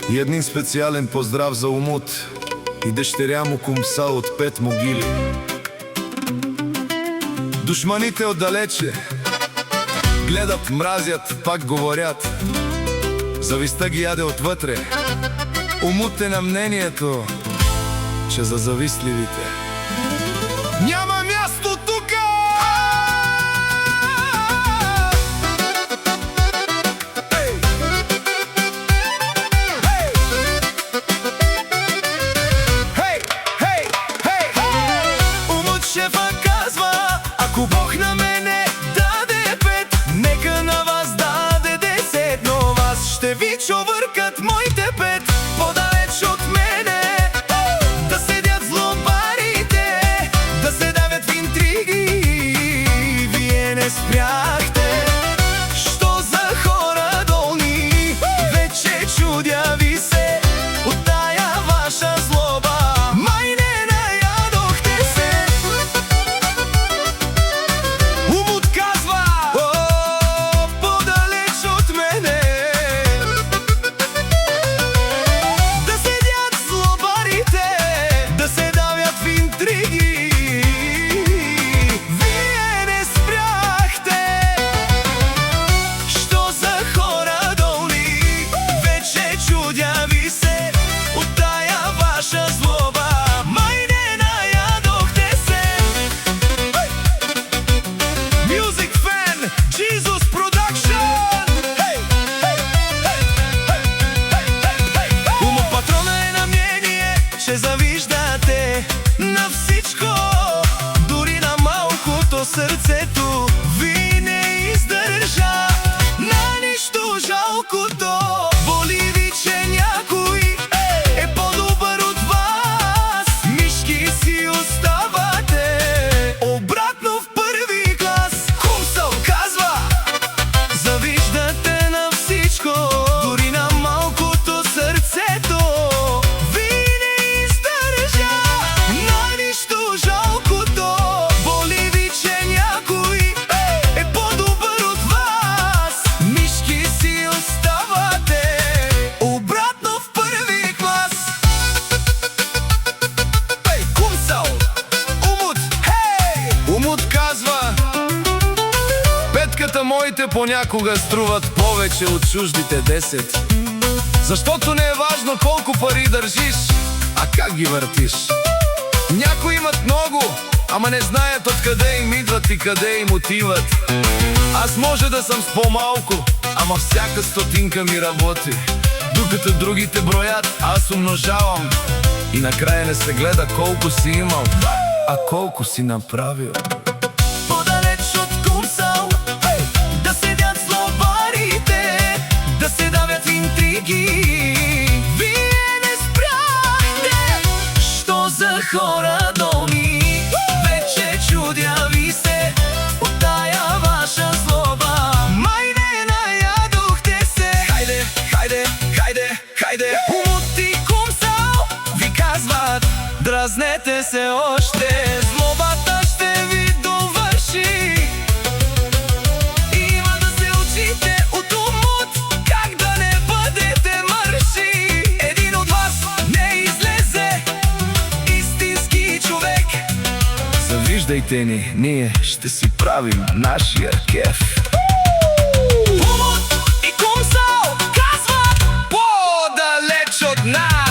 И един специален поздрав за Умут и дъщеря му Кумса от 5 могили. Душманите отдалече гледат, мразят, пак говорят. Завистта ги яде отвътре. Умут е на мнението, че за завистливите няма място тука! Умут шефа казва, ако Бог на мене даде 5, нека на вас даде 10, но вас ще ви човъркат моите 5. Подалеч от мене да седят злобарите, да се давят в интриги. Вие не спряхте. Що за хора долни? Вече чудя ви се от тая ваша злоба. Май не наядохте се. Умут казва, подалеч от мене да седят злобарите, да се давят в интриги. Вие не спряхте. Що за хора долни? Вече чудя ви се от тая ваша злоба. Май не наядохте се. Music fan, Jesus Production. Умут патрона е на мнение, че завиждате на всичко, дори на малкото сърцето ви не издържа на нищо жалкото. Боли ви, че някой е по-добър от вас. Мишки си оставате обратно в първи клас. Кумсал казва, завиждате на всичко, дори на малкото сърцето ви не издържа на нищо жалкото. Боли ви, че някой е по-добър от вас. Мишки си оставате обратно в първи клас. Кумсал, Умут, Умут казва, петката моите понякога струват повече от чуждите 10. Защото не е важно колко пари държиш, а как ги въртиш. Някои имат много, ама не знаят откъде им идват и къде им отиват. Аз може да съм с по-малко, ама всяка стотинка ми работи. Докато другите броят, аз умножавам. И накрая не се гледа колко си имал, а колко си направил. Подалеч от Кумсал да седят злобарите, да се давят в интриги. Вие не спряхте. Що за хора долни? Вече чудя ви се от тая ваша злоба. Май не наядохте се. Хайде, хайде, хайде, хайде. Умут и Кумсал ви казват, дразнете се още, злобата ще ви довърши. Има да се учите от Умут, как да не бъдете мърши. Един от вас не излезе истински човек. Завиждайте ни, ние ще си правим нашия кеф. Умут и Кумсал казват, подалеч от нас.